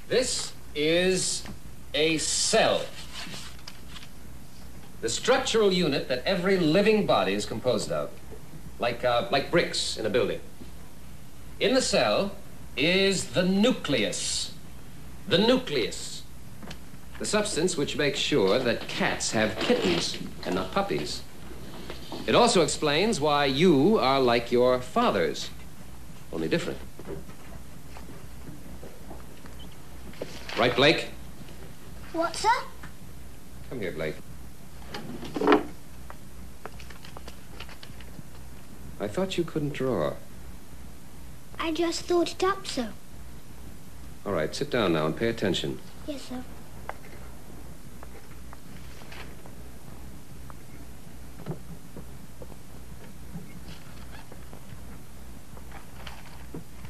This is a cell. The structural unit that every living body is composed of, like bricks in a building. In the cell is the nucleus. The nucleus. The substance which makes sure that cats have kittens and not puppies. It also explains why you are like your fathers, only different. Right, Blake? What, sir? Come here, Blake. I thought you couldn't draw. I just thought it up, sir. All right, sit down now and pay attention. Yes, sir.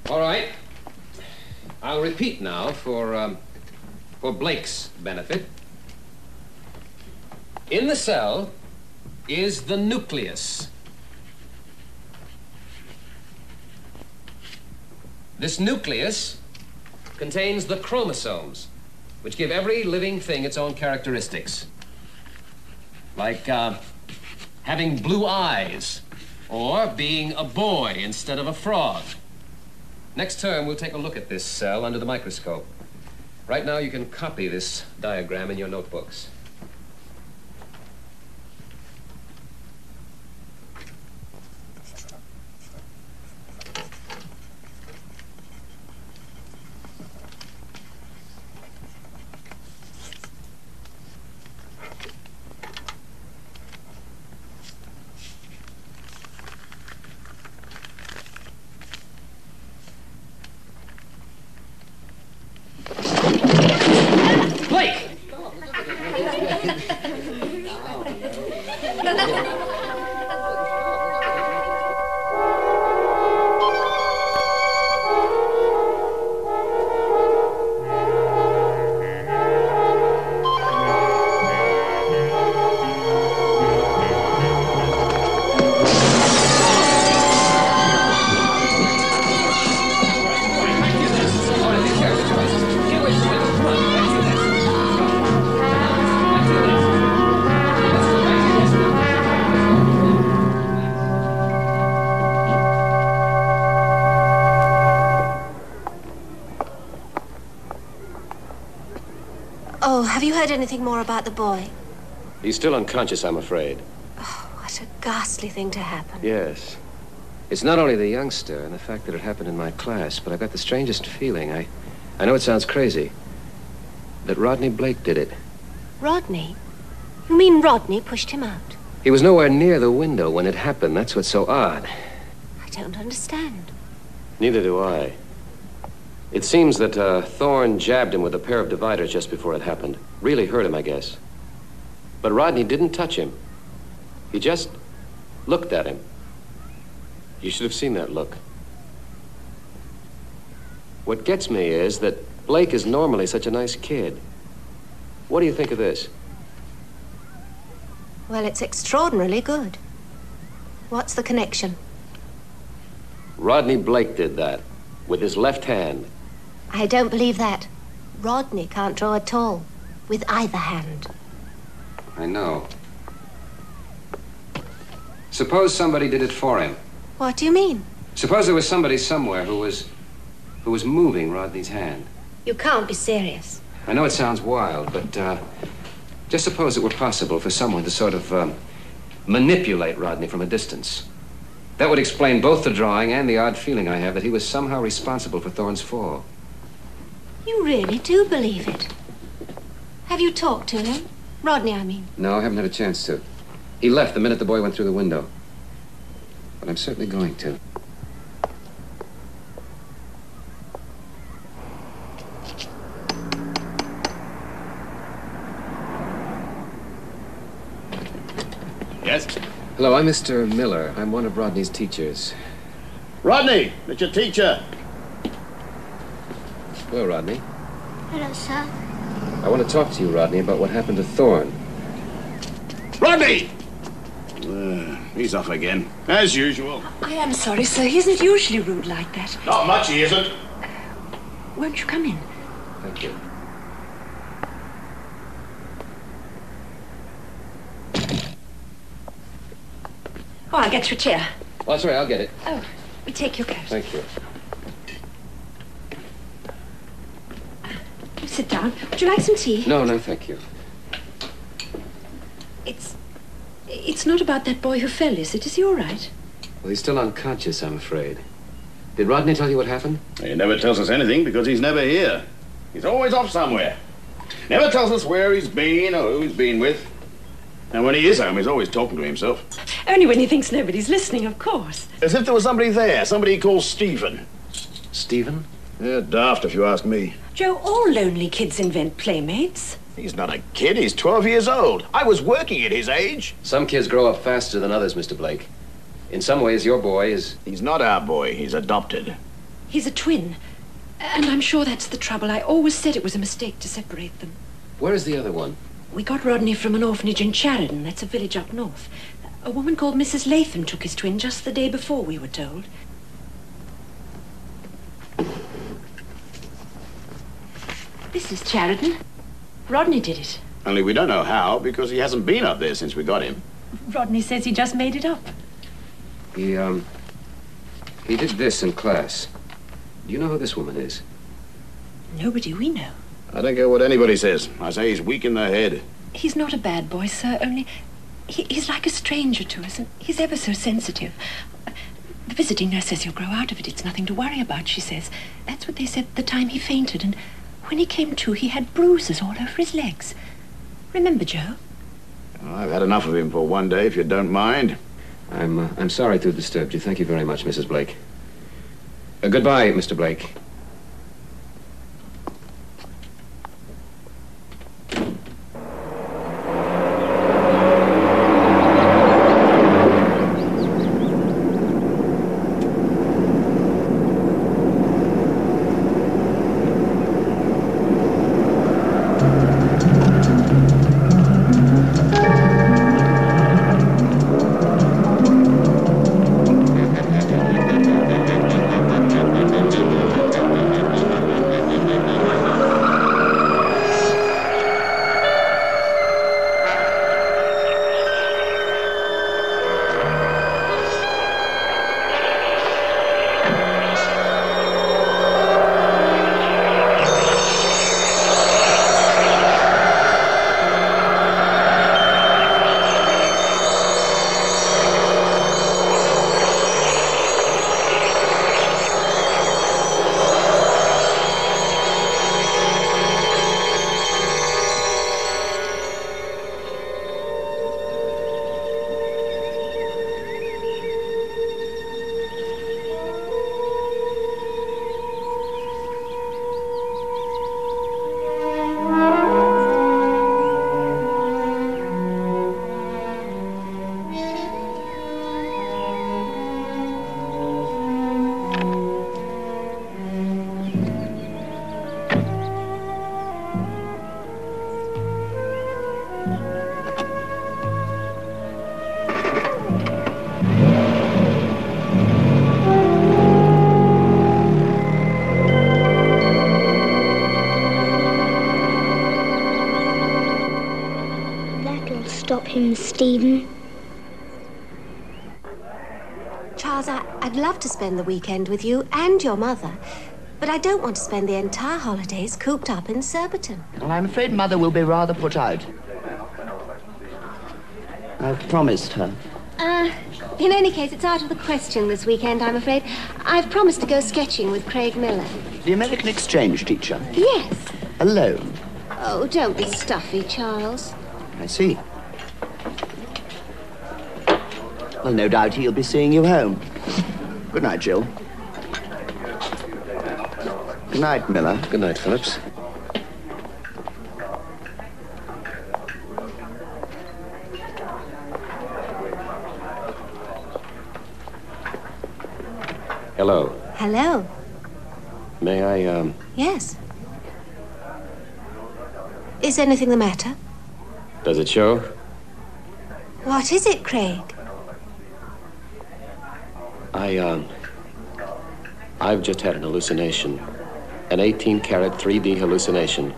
All right. I'll repeat now for Blake's benefit. In the cell is the nucleus. This nucleus contains the chromosomes, which give every living thing its own characteristics. Like having blue eyes, or being a boy instead of a frog. Next term, we'll take a look at this cell under the microscope. Right now, you can copy this diagram in your notebooks. Oh, have you heard anything more about the boy? He's still unconscious, I'm afraid. Oh, what a ghastly thing to happen. Yes. It's not only the youngster and the fact that it happened in my class, but I've got the strangest feeling. I know it sounds crazy, that Rodney Blake did it. Rodney? You mean Rodney pushed him out? He was nowhere near the window when it happened. That's what's so odd. I don't understand. Neither do I. It seems that Thorne jabbed him with a pair of dividers just before it happened. Really hurt him, I guess. But Rodney didn't touch him. He just looked at him. You should have seen that look. What gets me is that Blake is normally such a nice kid. What do you think of this? Well, it's extraordinarily good. What's the connection? Rodney Blake did that with his left hand. I don't believe that. Rodney can't draw at all, with either hand. I know. Suppose somebody did it for him. What do you mean? Suppose there was somebody somewhere who was moving Rodney's hand. You can't be serious. I know it sounds wild, but just suppose it were possible for someone to sort of manipulate Rodney from a distance. That would explain both the drawing and the odd feeling I have that he was somehow responsible for Thorne's fall. You really do believe it? Have you talked to him? Rodney, I mean. No, I haven't had a chance to. He left the minute the boy went through the window. But I'm certainly going to. Yes? Hello, I'm Mr. Miller. I'm one of Rodney's teachers. Rodney, it's your teacher. Hello, Rodney. Hello, sir. I want to talk to you, Rodney, about what happened to Thorne. Rodney! He's off again, as usual. I am sorry, sir. He isn't usually rude like that. Not much he isn't. Won't you come in? Thank you. Oh, I'll get you a chair. Oh, that's all right, I'll get it. Oh, we take your coat. Thank you. You sit down. Would you like some tea? No, no, thank you. It's not about that boy who fell, is it? Is he all right? Well, he's still unconscious, I'm afraid. Did Rodney tell you what happened? He never tells us anything because he's never here. He's always off somewhere. Never tells us where he's been or who he's been with. And when he is home, he's always talking to himself. Only when he thinks nobody's listening, of course. As if there was somebody there, somebody he calls Stephen. Stephen? Yeah, daft if you ask me. Joe, all lonely kids invent playmates. He's not a kid, he's 12 years old. I was working at his age. Some kids grow up faster than others, Mr. Blake. In some ways, your boy is... He's not our boy, he's adopted. He's a twin. And I'm sure that's the trouble. I always said it was a mistake to separate them. Where is the other one? We got Rodney from an orphanage in Charedon. That's a village up north. A woman called Mrs. Latham took his twin just the day before, we were told. This is Charedon. Rodney did it. Only we don't know how, because he hasn't been up there since we got him. Rodney says he just made it up. He did this in class. Do you know who this woman is? Nobody we know. I don't care what anybody says. I say he's weak in the head. He's not a bad boy, sir, only he's like a stranger to us, and he's ever so sensitive. The visiting nurse says he'll grow out of it. It's nothing to worry about, she says. That's what they said the time he fainted, and when he came to, he had bruises all over his legs. Remember, Joe? I've had enough of him for one day, if you don't mind. I'm sorry to have disturbed you. Thank you very much, Mrs. Blake. Goodbye, Mr. Blake. Stop him, Stephen. Charles, I'd love to spend the weekend with you and your mother, but I don't want to spend the entire holidays cooped up in Surbiton. Well, I'm afraid Mother will be rather put out. I've promised her. In any case, it's out of the question this weekend, I'm afraid. I've promised to go sketching with Craig Miller. The American exchange teacher? Yes. Alone? Oh, don't be stuffy, Charles. I see. Well, no doubt he'll be seeing you home. Good night, Jill. Good night, Miller. Good night, Phillips. Hello. Hello. May I, Yes. Is anything the matter? does it show? What is it, Craig? I've just had an hallucination. An 18-carat 3D hallucination.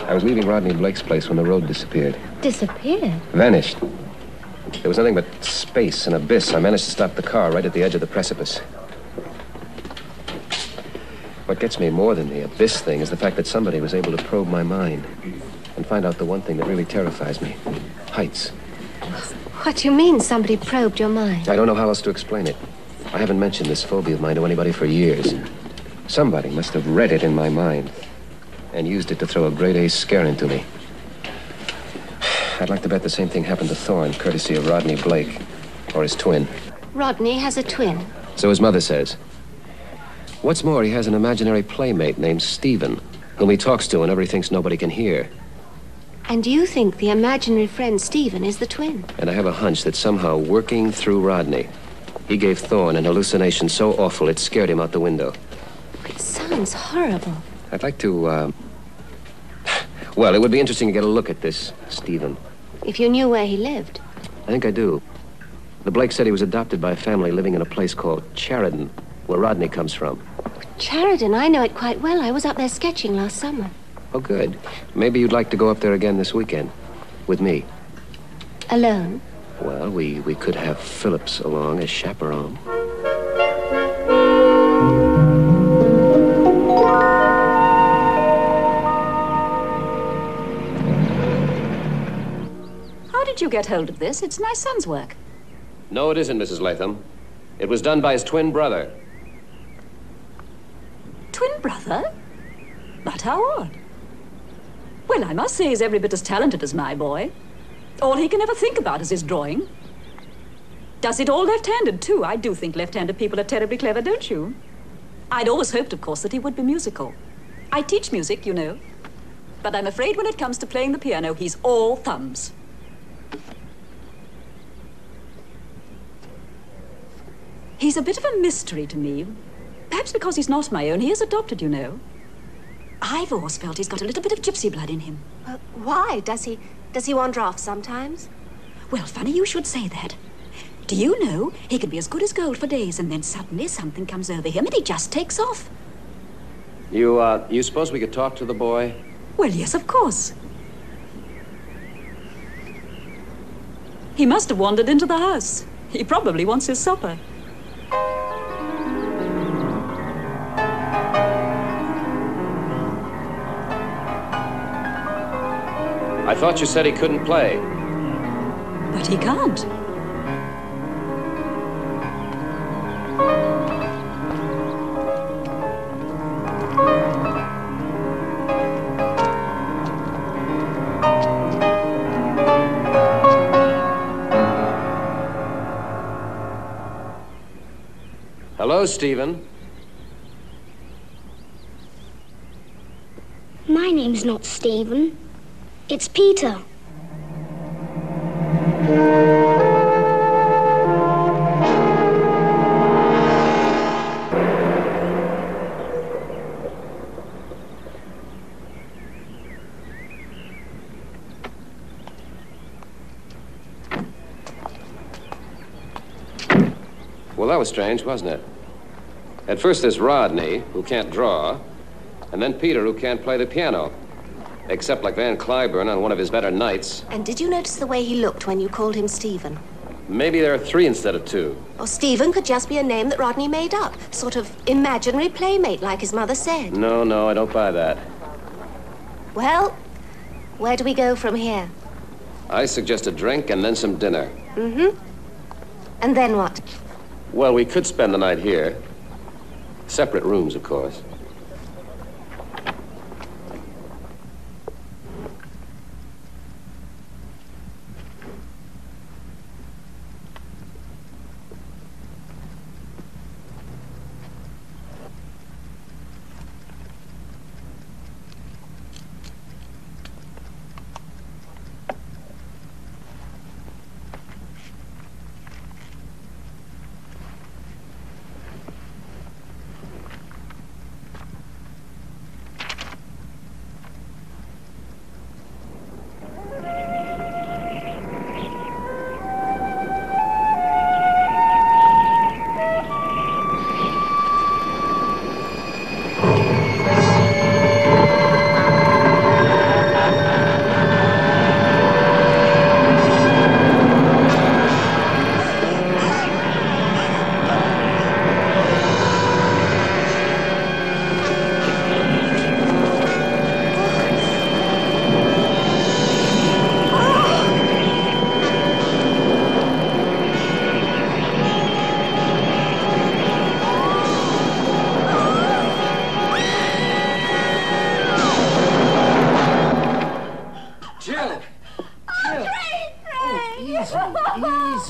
I was leaving Rodney Blake's place when the road disappeared. Disappeared? Vanished. There was nothing but space and abyss. I managed to stop the car right at the edge of the precipice. What gets me more than the abyss thing is the fact that somebody was able to probe my mind and find out the one thing that really terrifies me. Heights. What do you mean, somebody probed your mind? I don't know how else to explain it. I haven't mentioned this phobia of mine to anybody for years. Somebody must have read it in my mind and used it to throw a grade-A scare into me. I'd like to bet the same thing happened to Thorne, courtesy of Rodney Blake, or his twin. Rodney has a twin. So his mother says. What's more, he has an imaginary playmate named Stephen, whom he talks to whenever he thinks nobody can hear. And you think the imaginary friend Stephen is the twin? And I have a hunch that somehow, working through Rodney, he gave Thorne an hallucination so awful it scared him out the window. It sounds horrible. I'd like to, well, it would be interesting to get a look at this Stephen. If you knew where he lived. I think I do. The Blake said he was adopted by a family living in a place called Charadon, where Rodney comes from. Charadon, I know it quite well. I was up there sketching last summer. Oh, good. Maybe you'd like to go up there again this weekend. With me. Alone? Well, we could have Phillips along as chaperone. How did you get hold of this? It's my son's work. No, it isn't, Mrs. Latham. It was done by his twin brother. Twin brother? But how odd. Well, I must say he's every bit as talented as my boy. All he can ever think about is his drawing. Does it all left-handed, too? I do think left-handed people are terribly clever, don't you? I'd always hoped, of course, that he would be musical. I teach music, you know. But I'm afraid when it comes to playing the piano, he's all thumbs. He's a bit of a mystery to me. Perhaps because he's not my own. He is adopted, you know. I've always felt he's got a little bit of gypsy blood in him. Why? Does he wander off sometimes? Well, funny you should say that. Do you know, he can be as good as gold for days, and then suddenly something comes over him and he just takes off. You suppose we could talk to the boy? Well, yes, of course. He must have wandered into the house. He probably wants his supper. I thought you said he couldn't play. But he can't. Hello, Stephen. My name's not Stephen. It's Peter. Well, that was strange, wasn't it? At first there's Rodney, who can't draw, and then Peter, who can't play the piano. Except like Van Cliburn on one of his better nights. And did you notice the way he looked when you called him Stephen? Maybe there are 3 instead of 2. Or Stephen could just be a name that Rodney made up. Sort of imaginary playmate, like his mother said. No, I don't buy that. Well, where do we go from here? I suggest a drink and then some dinner. Mm-hmm. And then what? Well, we could spend the night here. Separate rooms, of course.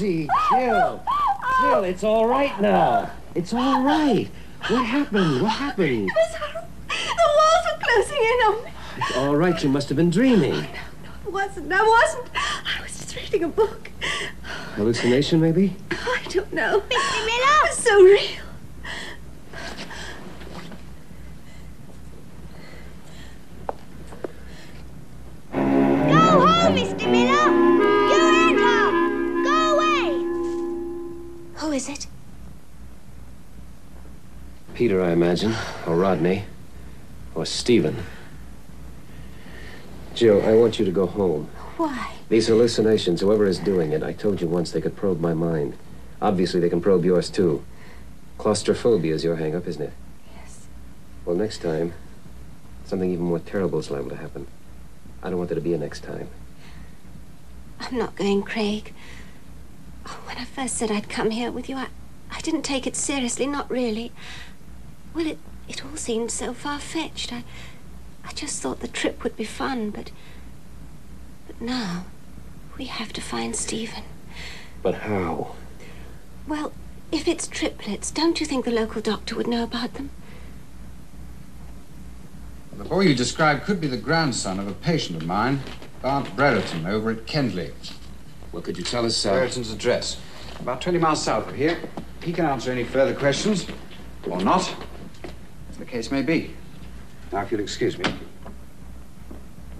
easy, Jill. Jill, it's all right now. It's all right. What happened? What happened? It was horrible. The walls were closing in on me. It's all right. You must have been dreaming. No, it wasn't. I wasn't. I was just reading a book. Hallucination, maybe? I don't know. Mr. Miller! It was so real. Go home, Mr. Miller! You and her! Go away! Who is it? Peter, I imagine. Or Rodney. Or Stephen. Jill, I want you to go home. Why? These hallucinations, whoever is doing it, I told you once they could probe my mind. Obviously, they can probe yours, too. Claustrophobia is your hang-up, isn't it? Yes. Well, next time, something even more terrible is liable to happen. I don't want there to be a next time. I'm not going, Craig. Oh, when I first said I'd come here with you, I didn't take it seriously, not really. Well, it all seemed so far-fetched. I just thought the trip would be fun, but now we have to find Stephen. But how? Well, if it's triplets, don't you think the local doctor would know about them? The boy you described could be the grandson of a patient of mine, Bart Brereton, over at Kendley. Well, could you tell us, Brereton's address. About 20 miles south of here. He can answer any further questions, or not, as the case may be. Now, if you'll excuse me.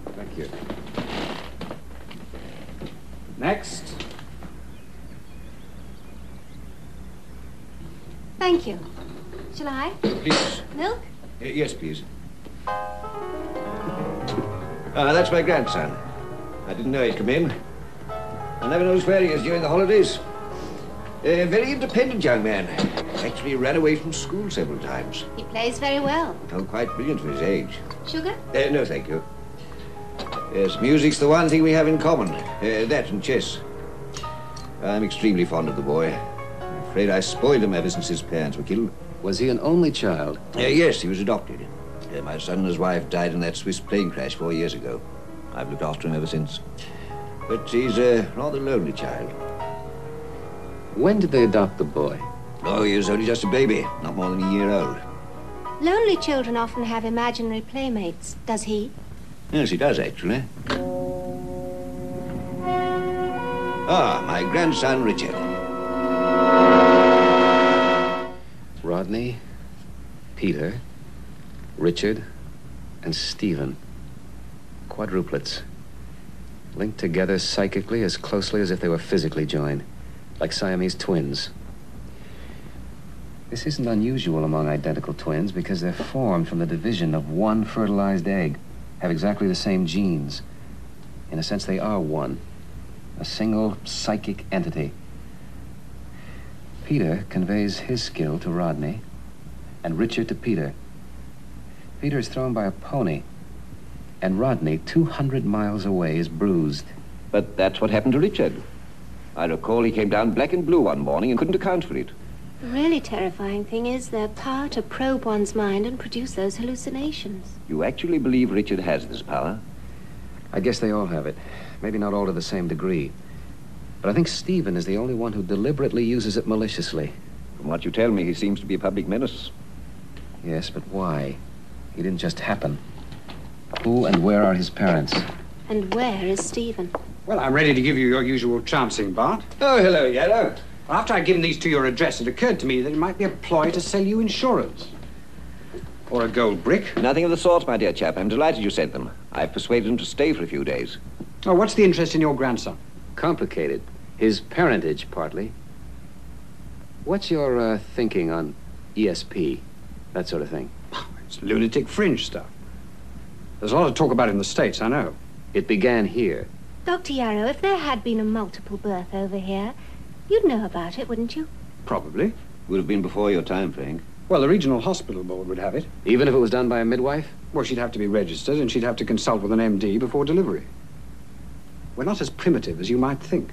Thank you. Next. Thank you. Shall I? Please. Milk? Yes, please. That's my grandson. I didn't know he'd come in. I never knows where he is during the holidays. A very independent young man. Actually ran away from school several times. He plays very well. Oh, quite brilliant for his age. Sugar? No, thank you. Yes, music's the one thing we have in common. That and chess. I'm extremely fond of the boy. I'm afraid I spoiled him ever since his parents were killed. Was he an only child? Yes, he was adopted. My son and his wife died in that Swiss plane crash 4 years ago. I've looked after him ever since. But he's a rather lonely child. When did they adopt the boy? Oh, he was only just a baby, not more than a year old. Lonely children often have imaginary playmates. Does he? Yes, he does, actually. Ah, my grandson, Richard. Rodney, Peter, Richard, and Stephen. Quadruplets. Linked together psychically as closely as if they were physically joined. Like Siamese twins. This isn't unusual among identical twins because they're formed from the division of one fertilized egg, have exactly the same genes. In a sense, they are one. A single psychic entity. Peter conveys his skill to Rodney, and Richard to Peter. Peter is thrown by a pony, and Rodney, 200 miles away, is bruised. But that's what happened to Richard. I recall he came down black and blue one morning and couldn't account for it. The really terrifying thing is their power to probe one's mind and produce those hallucinations. You actually believe Richard has this power? I guess they all have it. Maybe not all to the same degree. But I think Stephen is the only one who deliberately uses it maliciously. From what you tell me, he seems to be a public menace. Yes, but why? He didn't just happen. Who and where are his parents? And where is Stephen? Well, I'm ready to give you your usual chancing, Bart. Oh, hello, Yellow. After I'd given these to your address, it occurred to me that it might be a ploy to sell you insurance. Or a gold brick. Nothing of the sort, my dear chap. I'm delighted you sent them. I've persuaded him to stay for a few days. Oh, what's the interest in your grandson? Complicated. His parentage, partly. What's your thinking on ESP? That sort of thing. It's lunatic fringe stuff. There's a lot of talk about it in the States, I know. It began here. Dr. Yarrow, if there had been a multiple birth over here, you'd know about it, wouldn't you? Probably. Would have been before your time, Frank. Well, the regional hospital board would have it. Even if it was done by a midwife? Well, she'd have to be registered, and she'd have to consult with an MD before delivery. We're not as primitive as you might think.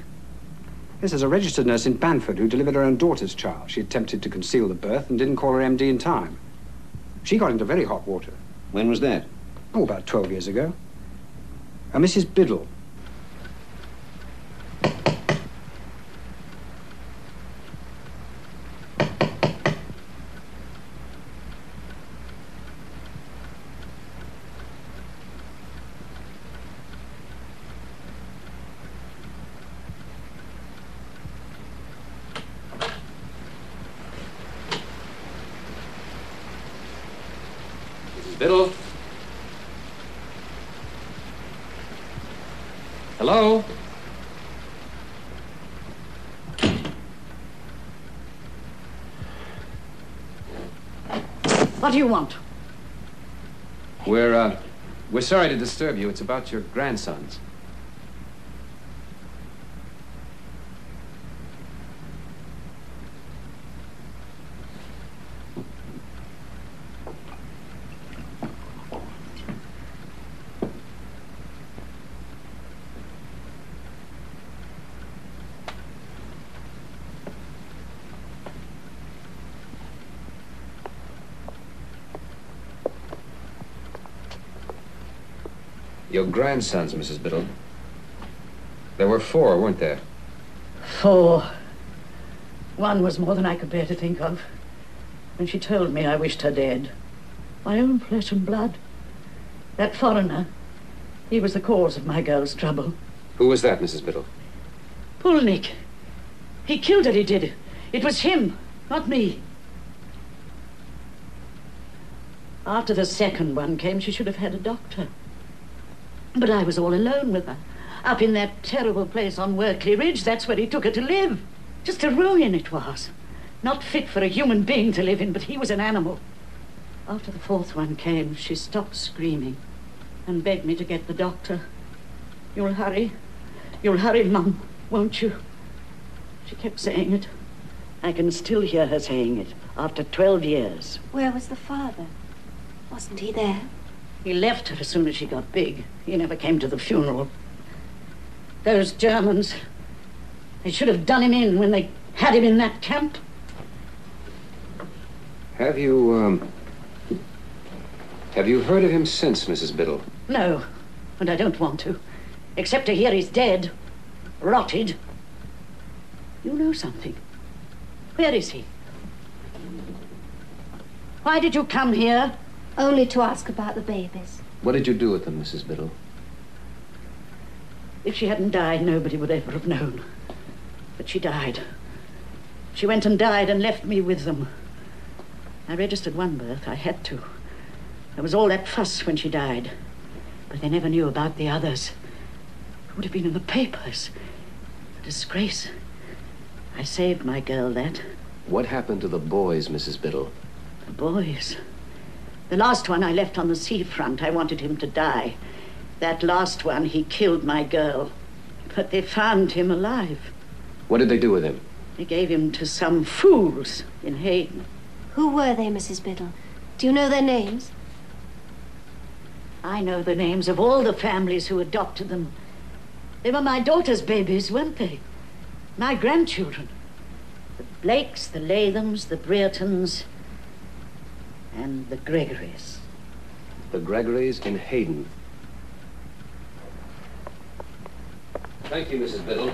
Yes, there's a registered nurse in Banford who delivered her own daughter's child. She attempted to conceal the birth and didn't call her MD in time. She got into very hot water. When was that? Oh, about 12 years ago. Mrs. Biddle. Biddle? Hello? What do you want? We're sorry to disturb you. It's about your grandsons. Your grandsons, Mrs. Biddle. There were 4, weren't there? 4. One was more than I could bear to think of. When she told me, I wished her dead. My own flesh and blood. That foreigner, he was the cause of my girl's trouble. Who was that, Mrs. Biddle? Pulnik. He killed her, he did. It was him, not me. After the second one came, she should have had a doctor. But I was all alone with her. Up in that terrible place on Workley Ridge, that's where he took her to live. Just a ruin it was. Not fit for a human being to live in, but he was an animal. After the 4th one came, she stopped screaming and begged me to get the doctor. You'll hurry, Mum, won't you? She kept saying it. I can still hear her saying it after 12 years. Where was the father? Wasn't he there? He left her as soon as she got big. He never came to the funeral. Those Germans, they should have done him in when they had him in that camp. Have you heard of him since, Mrs. Biddle? No, and I don't want to. Except to hear he's dead. Rotted. You know something. Where is he? Why did you come here? Only to ask about the babies. What did you do with them, Mrs. Biddle? If she hadn't died, nobody would ever have known. But she died. She went and died and left me with them. I registered one birth. I had to. There was all that fuss when she died. But they never knew about the others. It would have been in the papers. A disgrace. I saved my girl that. What happened to the boys, Mrs. Biddle? The boys? The last one I left on the seafront, I wanted him to die. That last one, he killed my girl. But they found him alive. What did they do with him? They gave him to some fools in Hayden. Who were they, Mrs. Biddle? Do you know their names? I know the names of all the families who adopted them. They were my daughter's babies, weren't they? My grandchildren. The Blakes, the Lathams, the Breretons, and the Gregorys. The Gregorys in Hayden. Thank you, Mrs. Biddle.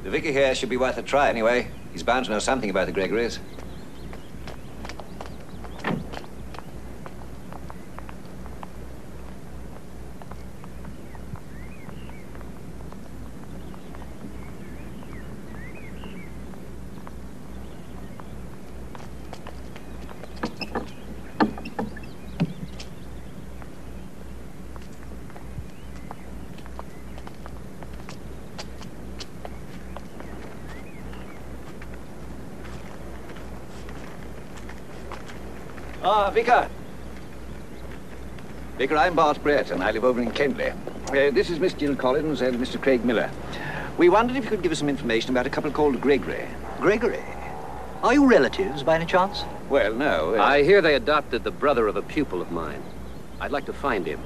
The vicar here should be worth a try anyway. He's bound to know something about the Gregorys. Ah, Vicar. Vicar, I'm Bart Brett, and I live over in Kendley. This is Miss Jill Collins and Mr. Craig Miller. We wondered if you could give us some information about a couple called Gregory. Gregory? Are you relatives, by any chance? Well, no. I hear they adopted the brother of a pupil of mine. I'd like to find him.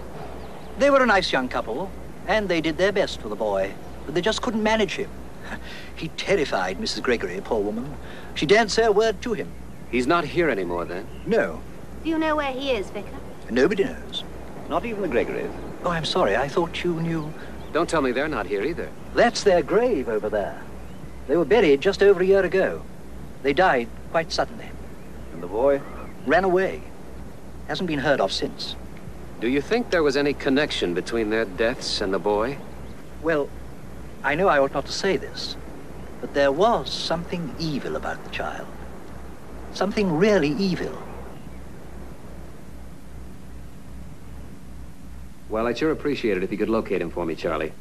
They were a nice young couple, and they did their best for the boy, but they just couldn't manage him. He terrified Mrs. Gregory, poor woman. She daren't say a word to him. He's not here anymore, then? No. Do you know where he is, Vicar? Nobody knows. Not even the Gregorys. Oh, I'm sorry. I thought you knew. Don't tell me they're not here either. That's their grave over there. They were buried just over a year ago. They died quite suddenly. And the boy? Ran away. Hasn't been heard of since. Do you think there was any connection between their deaths and the boy? Well, I know I ought not to say this, but there was something evil about the child. Something really evil. Well, I'd sure appreciate it if you could locate him for me, Charlie.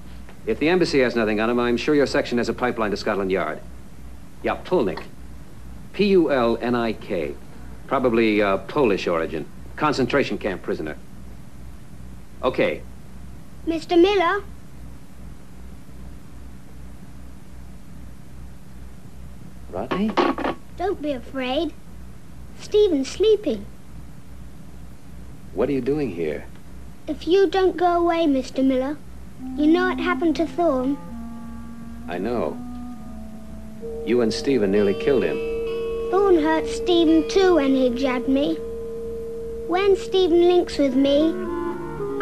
If the embassy has nothing on him, I'm sure your section has a pipeline to Scotland Yard. Yeah, Pulnik. P-U-L-N-I-K. Probably Polish origin. Concentration camp prisoner. Okay. Mr. Miller? Rodney? Don't be afraid. Stephen's sleeping. What are you doing here? If you don't go away, Mr. Miller, you know what happened to Thorne? I know. You and Stephen nearly killed him. Thorne hurt Stephen too when he jabbed me. When Stephen links with me,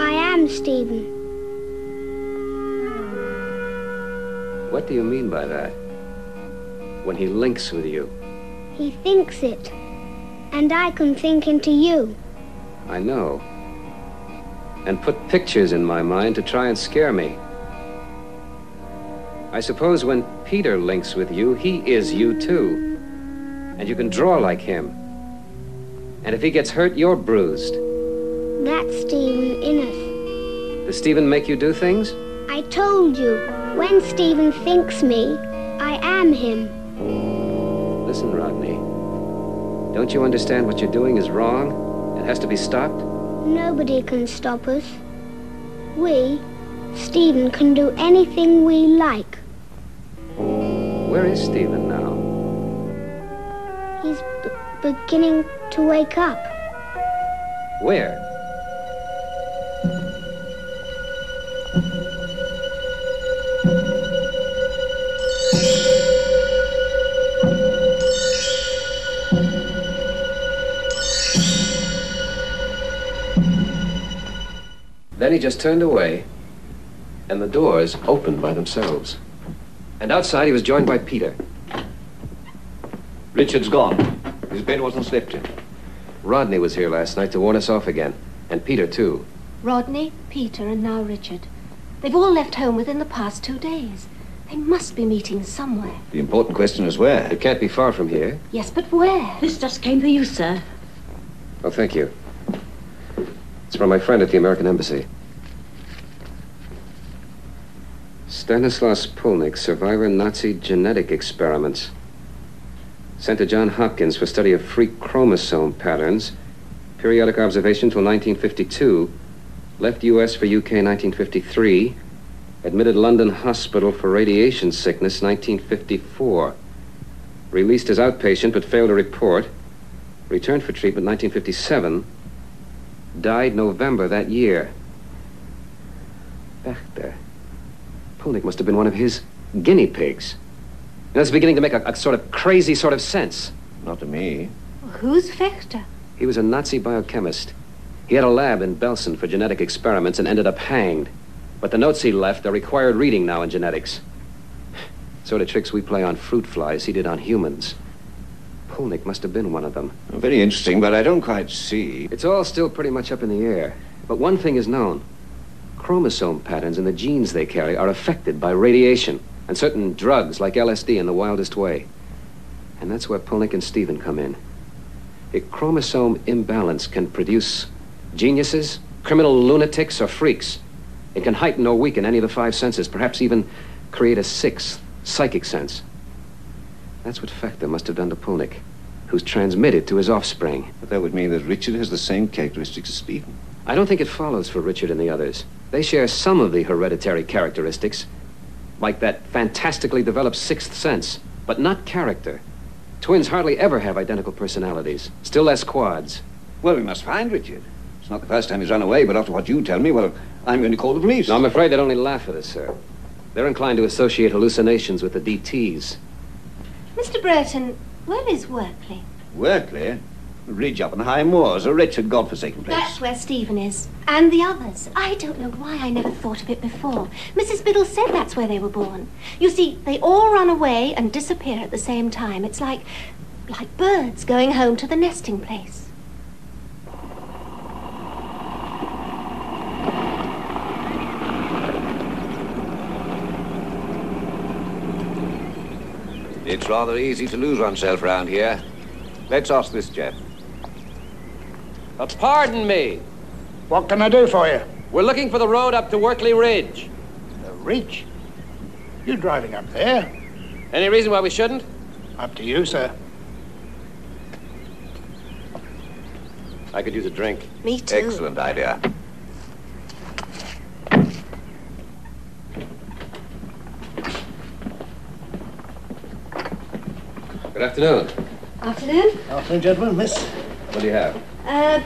I am Stephen. What do you mean by that? When he links with you? He thinks it, and I can think into you. I know. And put pictures in my mind to try and scare me. I suppose when Peter links with you, he is you too. And you can draw like him. And if he gets hurt, you're bruised. That's Stephen Innes. Does Stephen make you do things? I told you, when Stephen thinks me, I am him. Listen, Rodney. Don't you understand what you're doing is wrong? It has to be stopped? Nobody can stop us. We, Stephen, can do anything we like. Where is Stephen now? He's beginning to wake up. Where? Then he just turned away, and the doors opened by themselves. And outside he was joined by Peter. Richard's gone. His bed wasn't slept in. Rodney was here last night to warn us off again. And Peter, too. Rodney, Peter, and now Richard. They've all left home within the past 2 days. They must be meeting somewhere. The important question is where? It can't be far from here. Yes, but where? This just came for you, sir. Oh, thank you. It's from my friend at the American Embassy. Stanislaus Pulnik, survivor Nazi genetic experiments. Sent to Johns Hopkins for study of freak chromosome patterns. Periodic observation till 1952. Left U.S. for UK 1953. Admitted London Hospital for radiation sickness 1954. Released as outpatient but failed to report. Returned for treatment 1957. Died November that year. Bechter. Pulnik must have been one of his guinea pigs. That's beginning to make a sort of crazy sort of sense. Not to me. Who's Fechter? He was a Nazi biochemist. He had a lab in Belsen for genetic experiments and ended up hanged. But the notes he left are required reading now in genetics. Sort of tricks we play on fruit flies, he did on humans. Pulnik must have been one of them. Very interesting, but I don't quite see. It's all still pretty much up in the air. But one thing is known. Chromosome patterns in the genes they carry are affected by radiation and certain drugs like LSD in the wildest way. And that's where Pulnik and Stephen come in. A chromosome imbalance can produce geniuses, criminal lunatics, or freaks. It can heighten or weaken any of the 5 senses, perhaps even create a 6th, psychic sense. That's what Fechter must have done to Pulnik, who's transmitted to his offspring. But that would mean that Richard has the same characteristics as Stephen. I don't think it follows for Richard and the others. They share some of the hereditary characteristics, like that fantastically developed 6th sense, but not character. Twins hardly ever have identical personalities, still less quads. Well, we must find Richard. It's not the first time he's run away, but after what you tell me, well, I'm going to call the police. No, I'm afraid they'd only laugh at us, sir. They're inclined to associate hallucinations with the DTs. Mr. Burton, where is Workley? Workley? Ridge up on the high moors, a wretched, godforsaken place. That's where Stephen is. And the others. I don't know why I never thought of it before. Mrs. Biddle said that's where they were born. You see, they all run away and disappear at the same time. It's like birds going home to the nesting place. It's rather easy to lose oneself round here. Let's ask this chap. Pardon me. What can I do for you? We're looking for the road up to Workley Ridge. The Ridge? You're driving up there. Any reason why we shouldn't? Up to you, sir. I could use a drink. Me too. Excellent idea. Good afternoon. Afternoon. Afternoon, gentlemen. Miss. What do you have?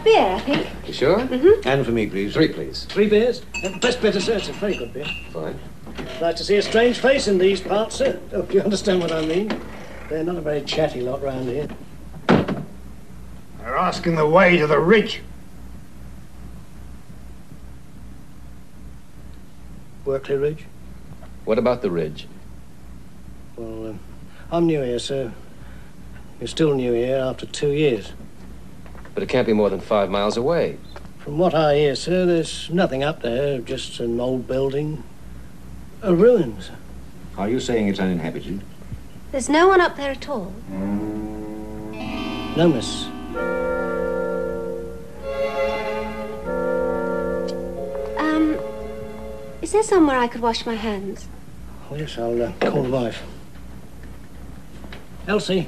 Beer, I think. You sure? Mm-hmm. And for me, please. 3, please. 3 beers? Best better, sir. It's a very good beer. Fine. Like to see a strange face in these parts, sir. Oh, do you understand what I mean? They're not a very chatty lot round here. They're asking the way to the Ridge. Workley Ridge? What about the Ridge? Well, I'm new here, sir. You're still new here after 2 years. But it can't be more than 5 miles away. From what I hear, sir, there's nothing up there, just an old building. A ruin, sir. Are you saying it's uninhabited? There's no one up there at all. No, miss. Is there somewhere I could wash my hands? Oh, yes, I'll call the wife. Elsie.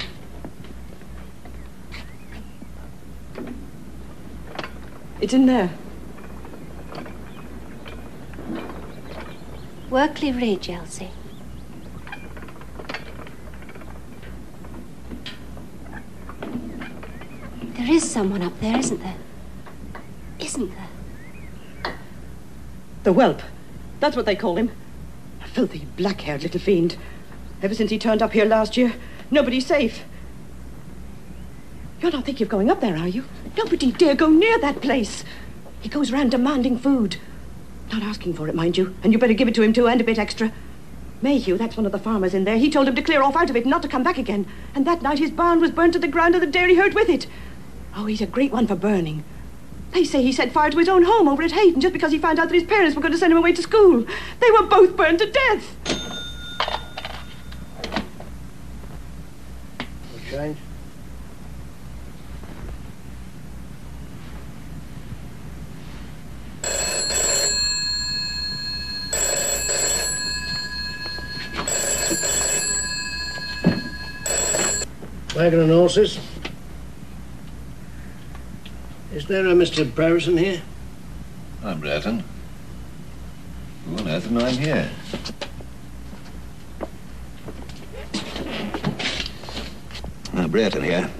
It's in there. Workley Ridge, Elsie. There is someone up there, isn't there? Isn't there? The whelp. That's what they call him. A filthy, black-haired little fiend. Ever since he turned up here last year, nobody's safe. You're not thinking of going up there, are you? Nobody dare go near that place. He goes round demanding food. Not asking for it, mind you. And you better give it to him, too, and a bit extra. Mayhew, that's one of the farmers in there. He told him to clear off out of it and not to come back again. And that night his barn was burnt to the ground and the dairy herd with it. Oh, he's a great one for burning. They say he set fire to his own home over at Hayton just because he found out that his parents were going to send him away to school. They were both burned to death. Change. Wagon and horses. Is there a Mr. Brereton here? I'm Brereton. Who on earth am I here? Brereton here.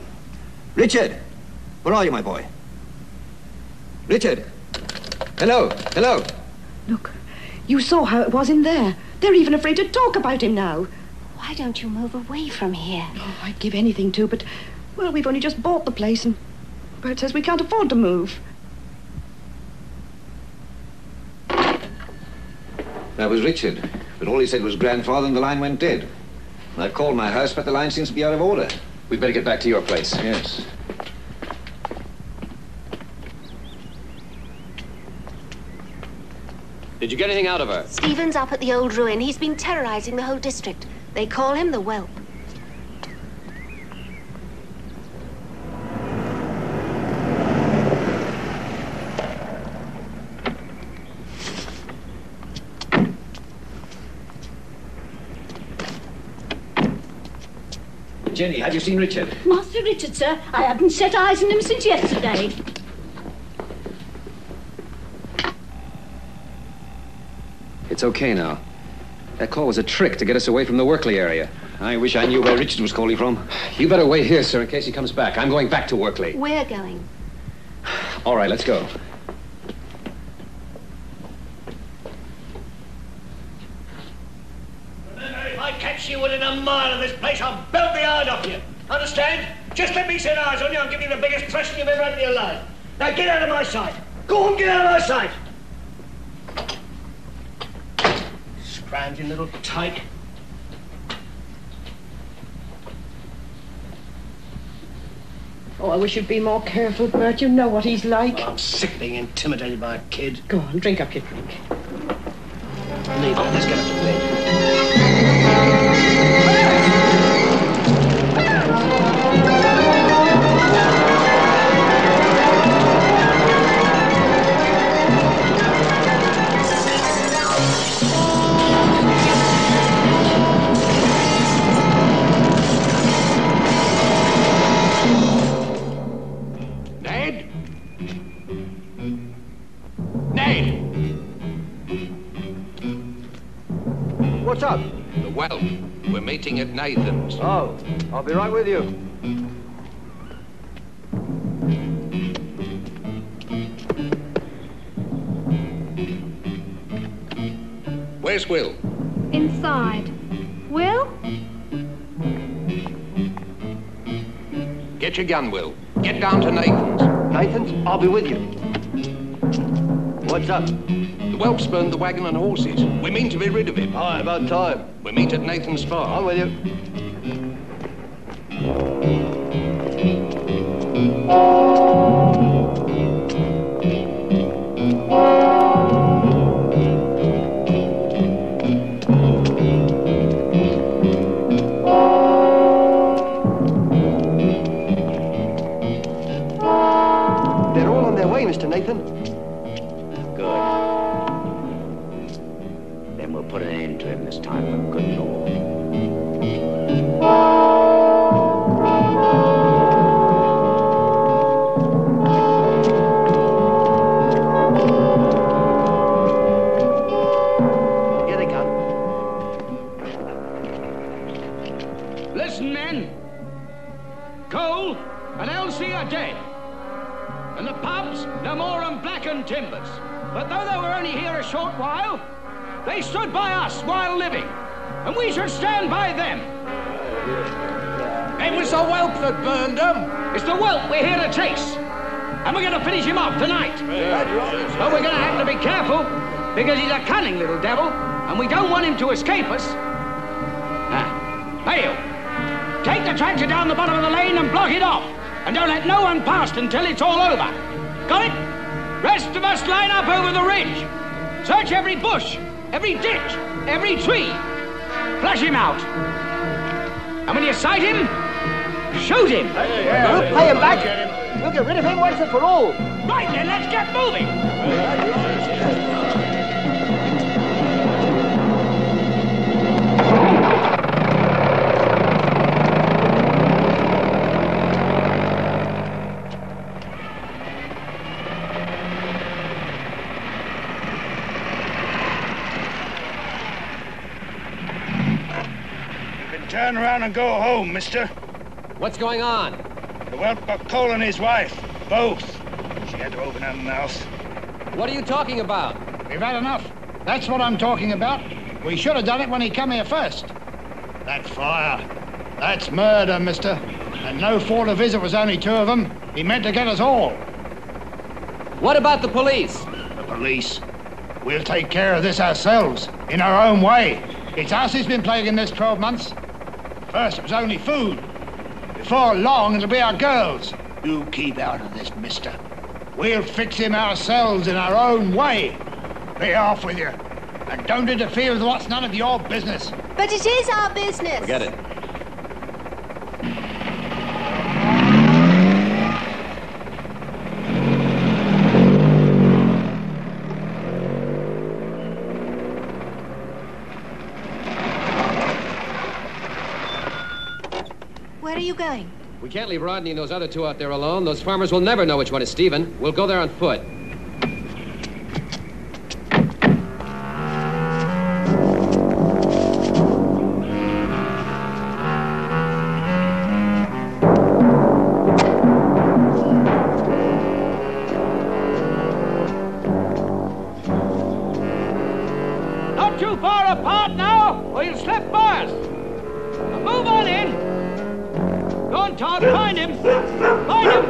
Richard! Where are you, my boy? Richard! Hello! Hello! Look, you saw how it was in there. They're even afraid to talk about him now. Why don't you move away from here? Oh, I'd give anything to, but, well, we've only just bought the place and Bert says we can't afford to move. That was Richard, but all he said was grandfather and the line went dead. I've called my house, but the line seems to be out of order. We'd better get back to your place. Yes. Did you get anything out of her? Stephen's up at the old ruin. He's been terrorizing the whole district. They call him the Whelp. Jenny, have you seen Richard? Master Richard, sir. I haven't set eyes on him since yesterday. It's okay now. That call was a trick to get us away from the Workley area. I wish I knew where Richard was calling from. You better wait here, sir, in case he comes back. I'm going back to Workley. We're going. All right, let's go. If I catch you within a mile of this place, I'll belt the hide off you. Understand? Just let me set eyes on you, I'll give you the biggest thrashing you've ever had in your life. Now get out of my sight. Go on, get out of my sight. Scrounging little tyke. Oh, I wish you'd be more careful, Bert. You know what he's like. I'm sick of being intimidated by a kid. Go on, drink up your drink. Leave it. Let's get up to bed. what's up? The Whelp. We're meeting at Nathan's. Oh, I'll be right with you. Where's Will? Inside. Will? Get your gun, Will. Get down to Nathan's. Nathan's? I'll be with you. What's up? The Whelp's burned the wagon and horses. We mean to be rid of him. All right, about time. We meet at Nathan's farm. I'm with you. They're all on their way, Mr. Nathan. Good. Then we'll put an end to him this time for good and all. Here they come. Listen, men. Cole and Elsie are dead. And the pubs no more than blackened timbers. But though they were only here a short while, they stood by us while living. And we should stand by them. It was the Whelp that burned them. It's the Whelp we're here to chase. And we're going to finish him off tonight. But we're going to have to be careful, because he's a cunning little devil, and we don't want him to escape us. Hale, take the tractor down the bottom of the lane and block it off. And don't let no one past until it's all over. Got it? Rest of us line up over the ridge. Search every bush, every ditch, every tree. Flush him out. And when you sight him, shoot him. We'll pay him back. We'll get rid of him once and for all. Right then, let's get moving. Turn around and go home, mister. What's going on? The Whelp got Cole and his wife. Both. She had to open her mouth. What are you talking about? We've had enough. That's what I'm talking about. We should have done it when he come here first. That fire. That's murder, mister. And no fault of his, it was only two of them. He meant to get us all. What about the police? The police? We'll take care of this ourselves, in our own way. It's us who's been plaguing this 12 months. First it was only food. Before long, it'll be our girls. You keep out of this, mister. We'll fix him ourselves in our own way. Be off with you. And don't interfere with what's none of your business. But it is our business. Forget it. Where are you going? We can't leave Rodney and those other two out there alone. Those farmers will never know which one is Stephen. We'll go there on foot. Not too far apart now, or you'll slip by us. Now move on in. Go on, Todd, find him! Find him!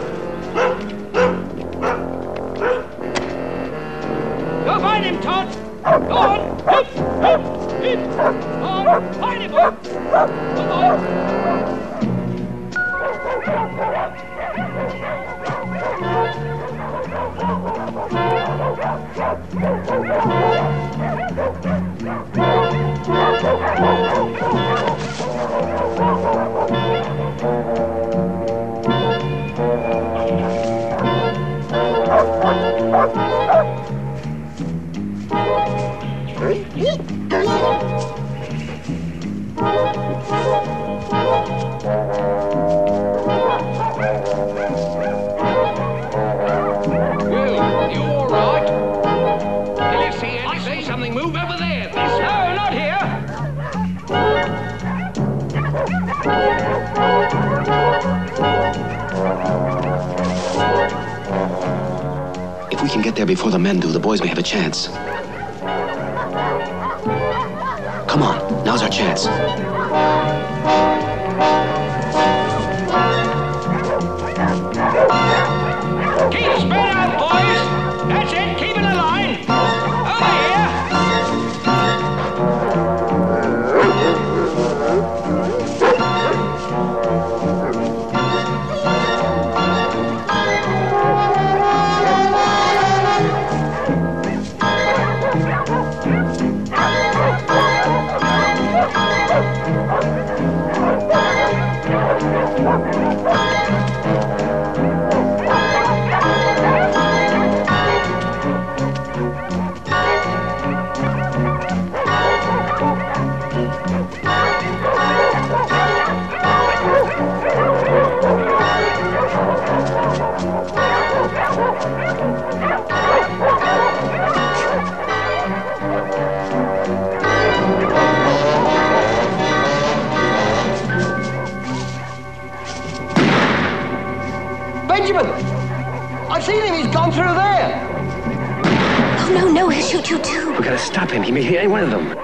Go find him, Todd! Go on! Hip! Hip! Hip! Go on! Find him! Come can get there before the men do, the boys may have a chance. Come on, now's our chance. Keep spread out, boys! That's it, keep in a line! Over here! Benjamin! I've seen him, he's gone through there! Oh, no, he'll shoot you too. We gotta stop him. He may hit any one of them. Did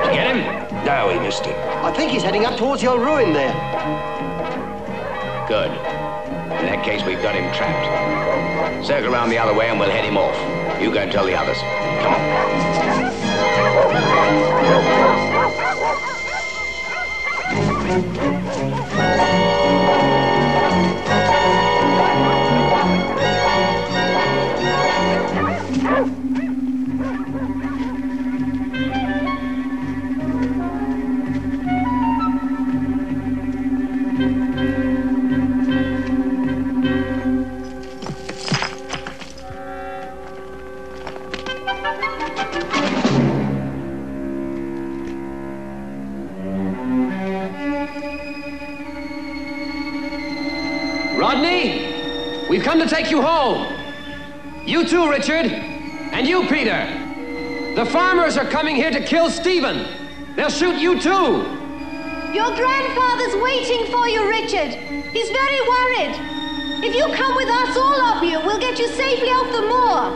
you get him? No, he missed him. I think he's heading up towards your ruin there. Good. In that case, we've got him trapped. Circle around the other way and we'll head him off. You go and tell the others. Come on. Rodney, we've come to take you home. You too, Richard. And you, Peter. The farmers are coming here to kill Stephen. They'll shoot you too. Your grandfather's waiting for you, Richard. He's very worried. If you come with us, all of you, we'll get you safely off the moor.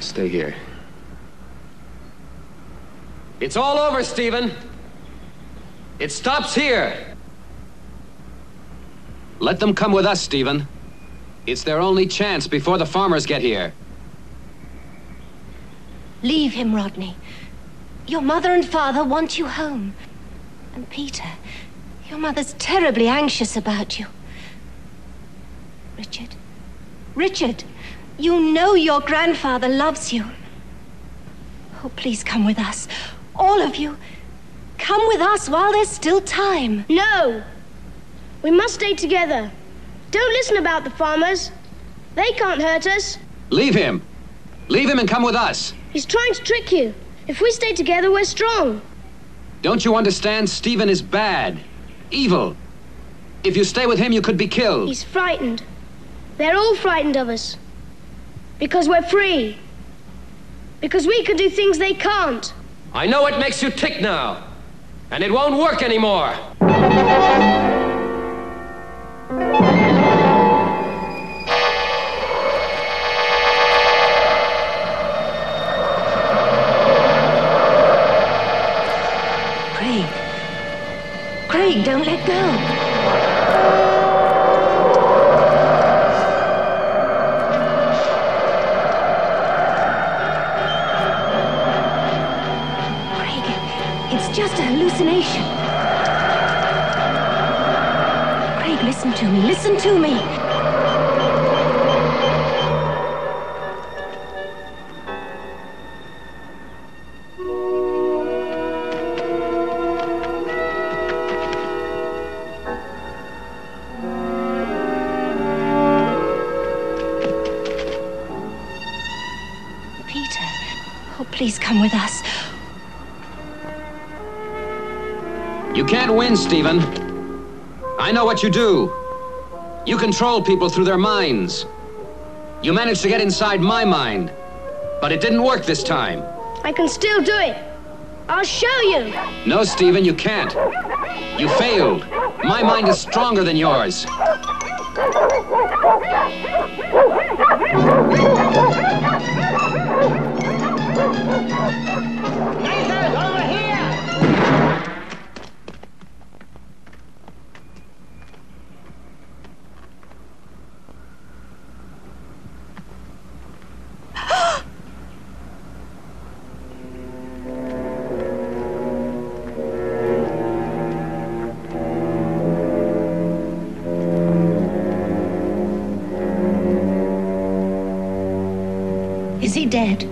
Stay here. It's all over, Stephen. It stops here. Let them come with us, Stephen. It's their only chance before the farmers get here. Leave him, Rodney. Your mother and father want you home. And Peter, your mother's terribly anxious about you. Richard, you know your grandfather loves you. Oh, please come with us. All of you. Come with us while there's still time. No! We must stay together. Don't listen about the farmers. They can't hurt us. Leave him. Leave him and come with us. He's trying to trick you. If we stay together, we're strong. Don't you understand? Stephen is bad. Evil. If you stay with him, you could be killed. He's frightened. They're all frightened of us. Because we're free. Because we can do things they can't. I know it makes you tick now. And it won't work anymore. Craig, don't let go. It's just a hallucination. Craig, listen to me. Listen to me. Peter, oh, please come with us. You can't win, Stephen. I know what you do. You control people through their minds. You managed to get inside my mind, but it didn't work this time. I can still do it. I'll show you. No, Stephen, you can't. You failed. My mind is stronger than yours. Nathan, over here! Is he dead?